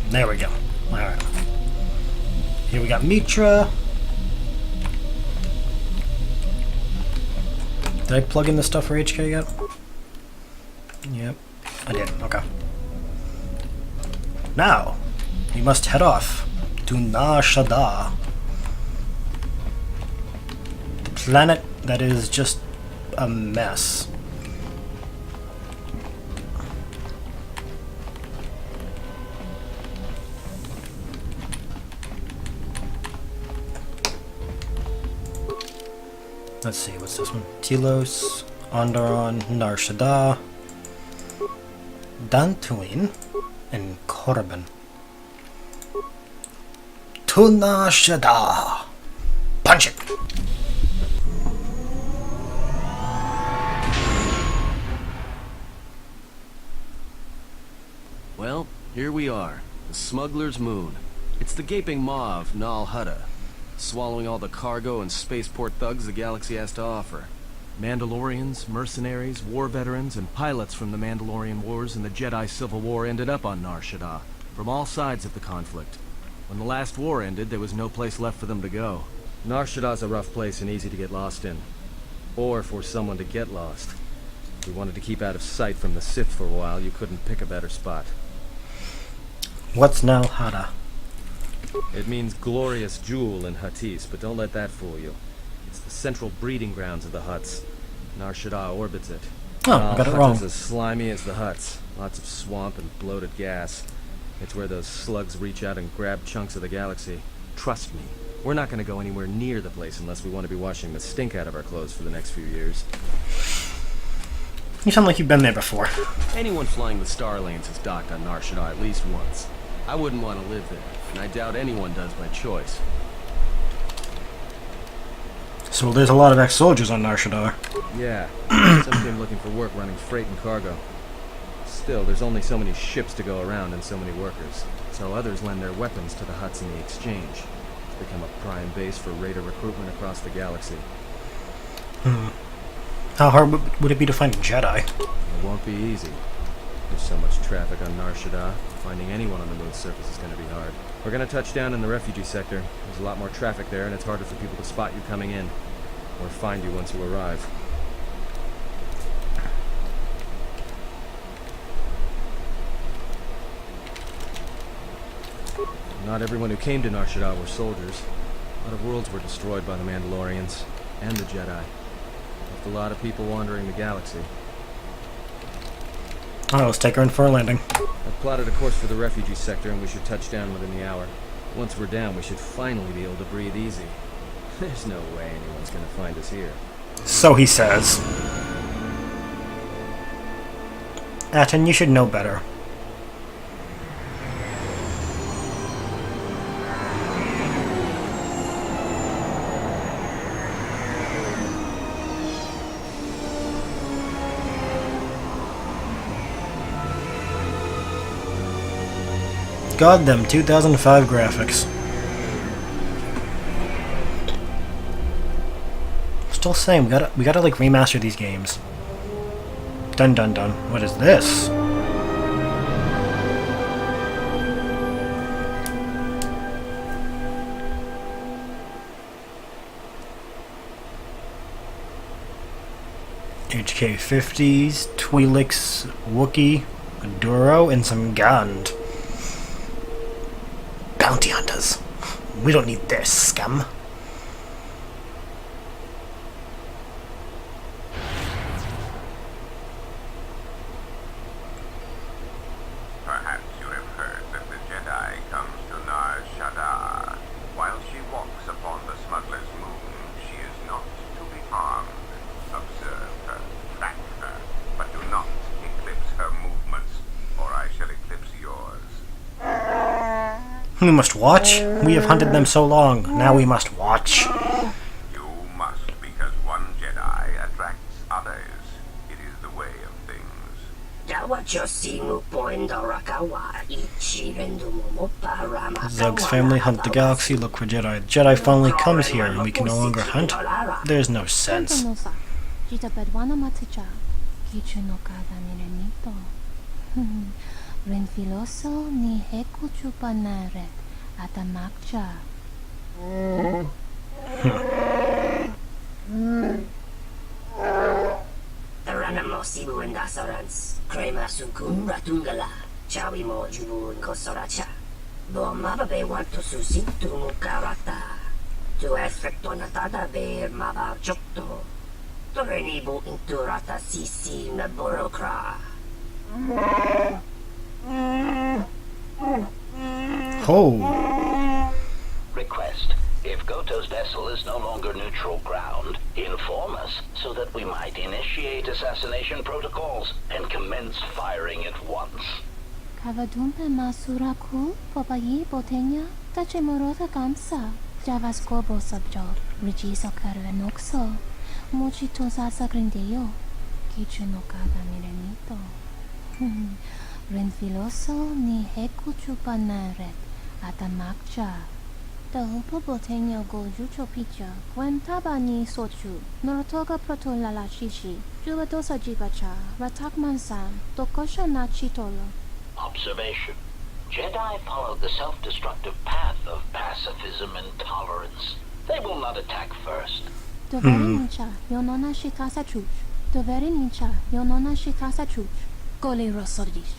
There we go. Alright. Here we got Mitra. Did I plug in the stuff for HK yet? Yep, I did. Okay. Now, we must head off to Nar Shaddaa. The planet that is just a mess. Let's see, what's this one? Telos, Onderon, Nar Shaddaa, Dantooine, and Korriban. To Nar Shaddaa! Punch it! Well, here we are. The Smuggler's Moon. It's the gaping maw of Nal Hutta, swallowing all the cargo and spaceport thugs the galaxy has to offer. Mandalorians, mercenaries, war veterans, and pilots from the Mandalorian Wars and the Jedi Civil War ended up on Nar Shaddaa, from all sides of the conflict. When the last war ended, there was no place left for them to go. Nar Shaddaa's a rough place and easy to get lost in. Or for someone to get lost. If you wanted to keep out of sight from the Sith for a while, you couldn't pick a better spot. What's Nal Hutta? It means glorious jewel in Huttese, but don't let that fool you. It's the central breeding grounds of the Hutts. Nar Shaddaa orbits it. Oh, I got it wrong. It's as slimy as the Hutts. Lots of swamp and bloated gas. It's where those slugs reach out and grab chunks of the galaxy. Trust me, we're not going to go anywhere near the place unless we want to be washing the stink out of our clothes for the next few years. You sound like you've been there before. Anyone flying the Star Lanes has docked on Nar Shaddaa at least once. I wouldn't want to live there, and I doubt anyone does by choice. So there's a lot of ex-soldiers on Nar Shaddaa. Yeah, some came looking for work running freight and cargo. Still, there's only so many ships to go around and so many workers. So others lend their weapons to the Hutts in the exchange. It's become a prime base for raider recruitment across the galaxy. How hard would it be to find a Jedi? It won't be easy. There's so much traffic on Nar Shaddaa, finding anyone on the moon's surface is going to be hard. We're going to touch down in the refugee sector. There's a lot more traffic there, and it's harder for people to spot you coming in, or find you once you arrive. Not everyone who came to Nar Shaddaa were soldiers. A lot of worlds were destroyed by the Mandalorians, and the Jedi. Left a lot of people wandering the galaxy. Oh, let's take her in for a landing. I've plotted a course for the refugee sector, and we should touch down within the hour. Once we're down, we should finally be able to breathe easy. There's no way anyone's gonna find us here. So he says. Aten, you should know better. God, them 2005 graphics. Still saying we gotta like remaster these games. Dun dun dun. What is this? HK50s, Twi'leks, Wookiee, Aduro, and some Gand. Bounty hunters. We don't need their scum. Perhaps you have heard that the Jedi comes to Nar Shaddaa. While she walks upon the Smuggler's Moon, she is not to be harmed. Observe her, track her, but do not eclipse her movements, or I shall eclipse yours. We must watch? We have hunted them so long. Now we must watch. You must, because one Jedi attracts others. It is the way of things. Zug's family hunt the galaxy, look for Jedi. Jedi finally comes here and we can no longer hunt? There's no sense. Rinfiloso ni hekuchupanare atamakcha. Taranamo sibu indasorans, crema sukum ratungala, chawi mo jubu inkosoracha. Bo mababe wanto susintu mukarata. Tu efecto natada ber maba chokto. Torenibu inturata sisi na borokra. Oh. Request. If Goto's vessel is no longer neutral ground, inform us so that we might initiate assassination protocols and commence firing at once. Kavadumpe masuraku popayi botenya tachimorota kamsa. Javascobo subjob rigiso caruenoxo. Mochito sasa grindeo. Kichu no kaga mirenito. Renfiloso ni hekuchupaneret atamakcha. Dahupo botenya gojucho picha. Wentaba ni sochu. Norotoga proto lalachishi. Jubadosa jibacha. Ratakmansan. Tokosha na chitolo. Observation. Jedi follow the self-destructive path of pacifism and tolerance. They will not attack first. Doveri nincha, yonona shitasa chuch. Doveri nincha, yonona shitasa chuch. Gole rosodish.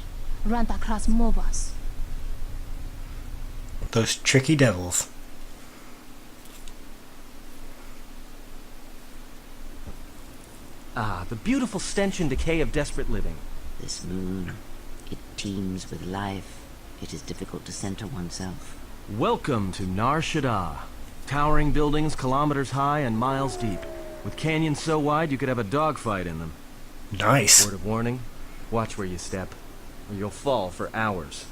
Ranta kras mobas. Those tricky devils. Ah, the beautiful stench and decay of desperate living. This moon, it teems with life. It is difficult to center oneself. Welcome to Nar Shaddaa. Towering buildings kilometers high and miles deep, with canyons so wide you could have a dogfight in them. Nice. Word of warning, watch where you step, or you'll fall for hours.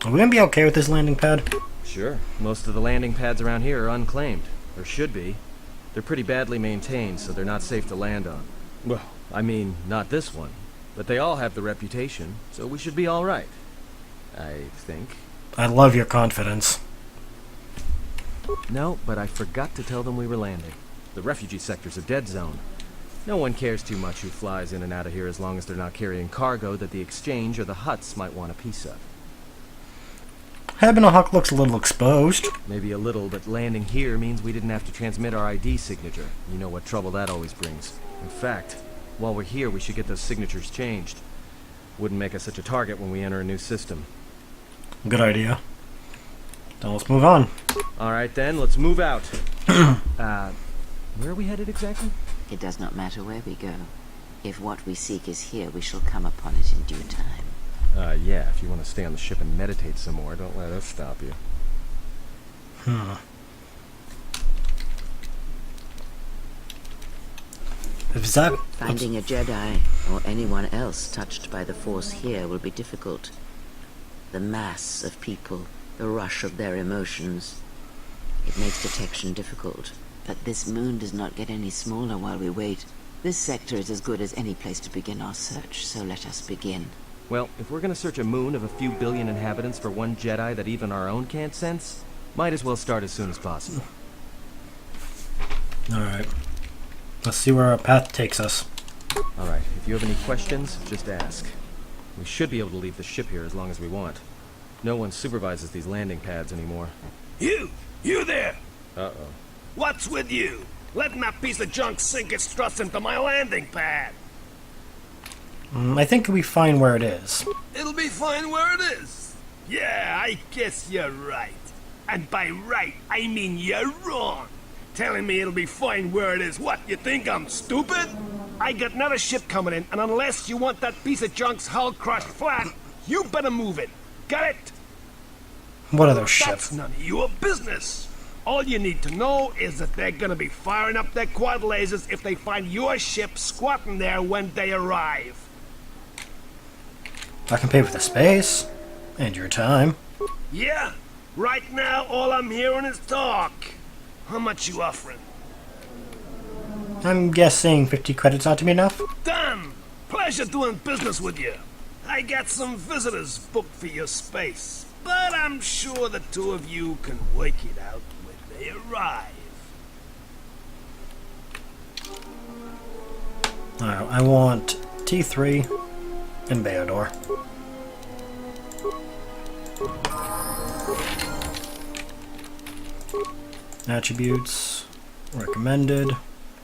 Are we gonna be okay with this landing pad? Sure, most of the landing pads around here are unclaimed, or should be. They're pretty badly maintained, so they're not safe to land on. Well, I mean, not this one, but they all have the reputation, so we should be alright. I think. I love your confidence. No, but I forgot to tell them we were landing. The refugee sector's a dead zone. No one cares too much who flies in and out of here as long as they're not carrying cargo that the exchange or the Hutts might want a piece of. Habinohawk looks a little exposed. Maybe a little, but landing here means we didn't have to transmit our ID signature. You know what trouble that always brings. In fact, while we're here, we should get those signatures changed. Wouldn't make us such a target when we enter a new system. Good idea. Then let's move on. Alright then, let's move out. Where are we headed exactly? It does not matter where we go. If what we seek is here, we shall come upon it in due time. Yeah, if you want to stay on the ship and meditate some more, don't let us stop you. Is that... Finding a Jedi, or anyone else touched by the Force here, will be difficult. The mass of people, the rush of their emotions. It makes detection difficult. But this moon does not get any smaller while we wait. This sector is as good as any place to begin our search, so let us begin. Well, if we're gonna search a moon of a few billion inhabitants for one Jedi that even our own can't sense, might as well start as soon as possible. Alright. Let's see where our path takes us. Alright, if you have any questions, just ask. We should be able to leave the ship here as long as we want. No one supervises these landing pads anymore. You there! Uh-oh. What's with you? Letting that piece of junk sink its struts into my landing pad. I think we find where it is. It'll be fine where it is. Yeah, I guess you're right. And by right, I mean you're wrong. Telling me it'll be fine where it is. What, you think I'm stupid? I got another ship coming in, and unless you want that piece of junk's hull crushed flat, you better move it. Got it? What other ship? That's none of your business. All you need to know is that they're gonna be firing up their quad lasers if they find your ship squatting there when they arrive. I can pay for the space. And your time. Yeah, right now all I'm hearing is talk. How much you offering? I'm guessing 50 credits ought to be enough. Done! Pleasure doing business with you. I got some visitors booked for your space, but I'm sure the two of you can work it out when they arrive. Alright, I want T3 and Beodor. Attributes, recommended.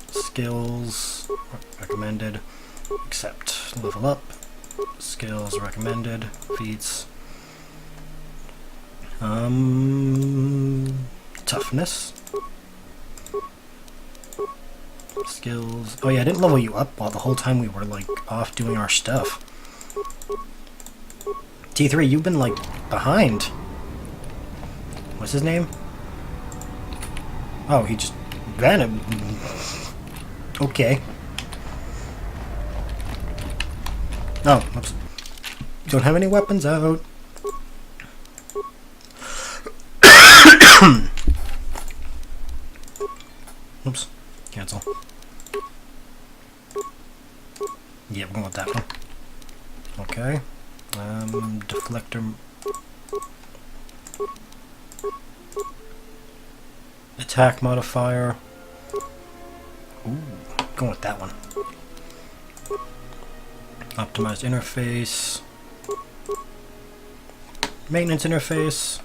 Skills, recommended. Accept. Level up. Skills, recommended. Feats. Toughness. Skills. Oh yeah, I didn't level you up while the whole time we were like off doing our stuff. T3, you've been like behind. What's his name? Oh, he just ran him. Okay. Oh, oops. Don't have any weapons out. Oops. Cancel. Yeah, we're going with that one. Okay. Deflector. Attack modifier. Ooh, going with that one. Optimized interface. Maintenance interface.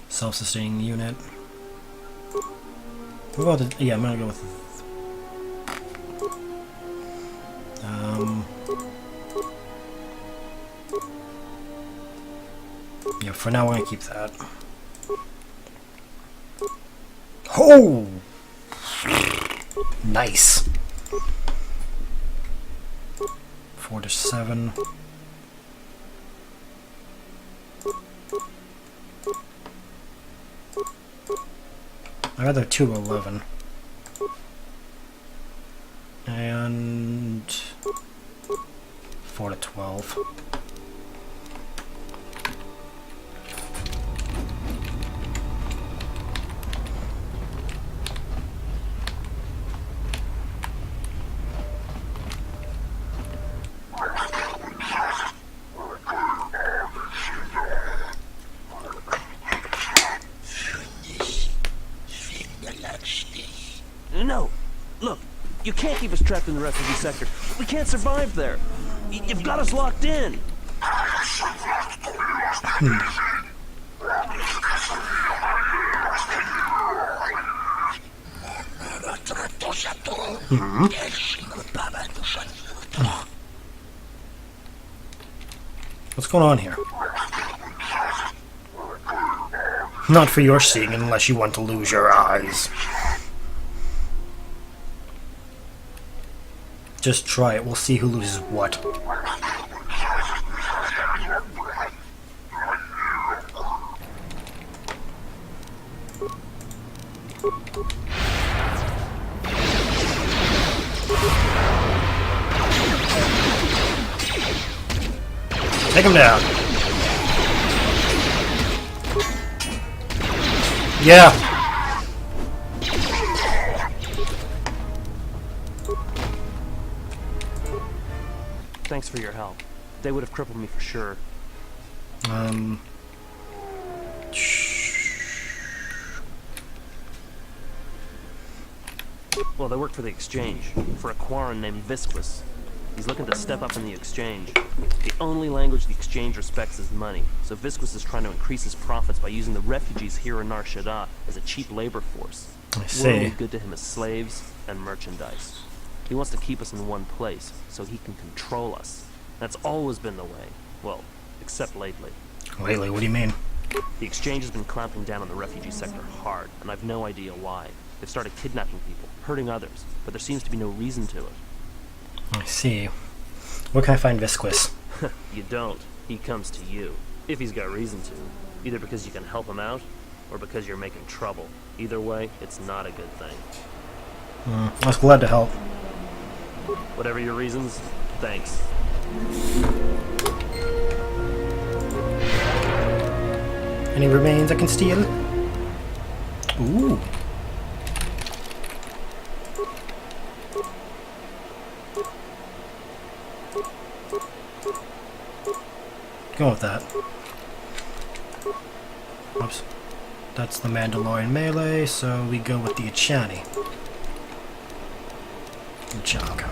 Self-sustaining unit. We'll go with yeah, I'm gonna go with. Yeah, for now, we're gonna keep that. Oh! Nice! 4 to 7. I'd rather 2 to 11. And 4 to 12. No! Look, you can't keep us trapped in the refugee sector. We can't survive there. You've got us locked in. What's going on here? Not for your seeing unless you want to lose your eyes. Just try it, we'll see who loses what. Take him down. Yeah. Thanks for your help. They would have crippled me for sure. Well, they work for the Exchange, for a Quarren named Visquis. He's looking to step up in the Exchange. The only language the Exchange respects is money, so Visquis is trying to increase his profits by using the refugees here in Nar Shaddaa as a cheap labor force. I We're see. only good to him as slaves and merchandise. He wants to keep us in one place, so he can control us. That's always been the way. Well, except lately. Lately, what do you mean? The Exchange has been clamping down on the refugee sector hard, and I've no idea why. They've started kidnapping people, hurting others, but there seems to be no reason to it. I see. Where can I find Visquis? You don't. He comes to you. If he's got reason to. Either because you can help him out, or because you're making trouble. Either way, it's not a good thing. I was glad to help. Whatever your reasons, thanks. Any remains I can steal? Ooh. Go with that. Oops. That's the Mandalorian melee, so we go with the Achani. Jog.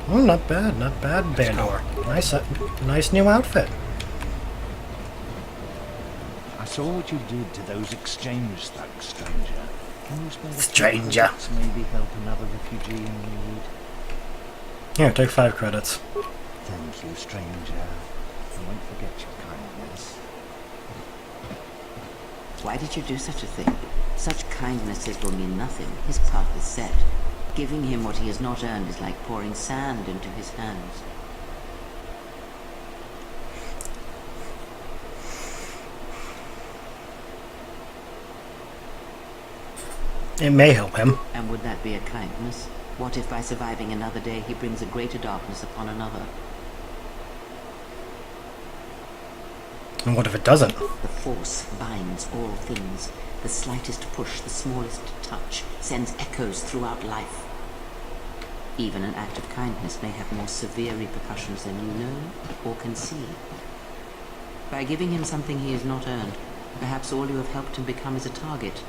Oh, not bad, Bandor. Nice new outfit. saw what you did to those exchange thugs, stranger. Can you spare a few Stranger. credits, maybe help another refugee in need? Here, take 5 credits. Thank you, stranger. I won't forget your kindness. Why did you do such a thing? Such kindnesses will mean nothing. His path is set. Giving him what he has not earned is like pouring sand into his hands. It may help him. And would that be a kindness? What if by surviving another day he brings a greater darkness upon another? And what if it doesn't? The Force binds all things. The slightest push, the smallest touch, sends echoes throughout life. Even an act of kindness may have more severe repercussions than you know or can see. By giving him something he has not earned, perhaps all you have helped him become is a target.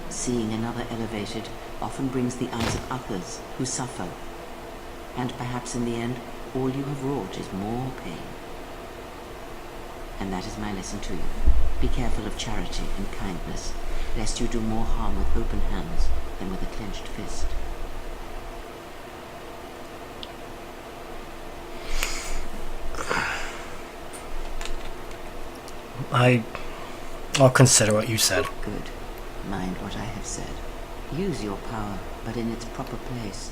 Seeing another elevated often brings the eyes of others who suffer. And perhaps in the end, all you have wrought is more pain. And that is my lesson to you. Be careful of charity and kindness, lest you do more harm with open hands than with a clenched fist. I'll consider what you said. Good. Mind what I have said. Use your power, but in its proper place.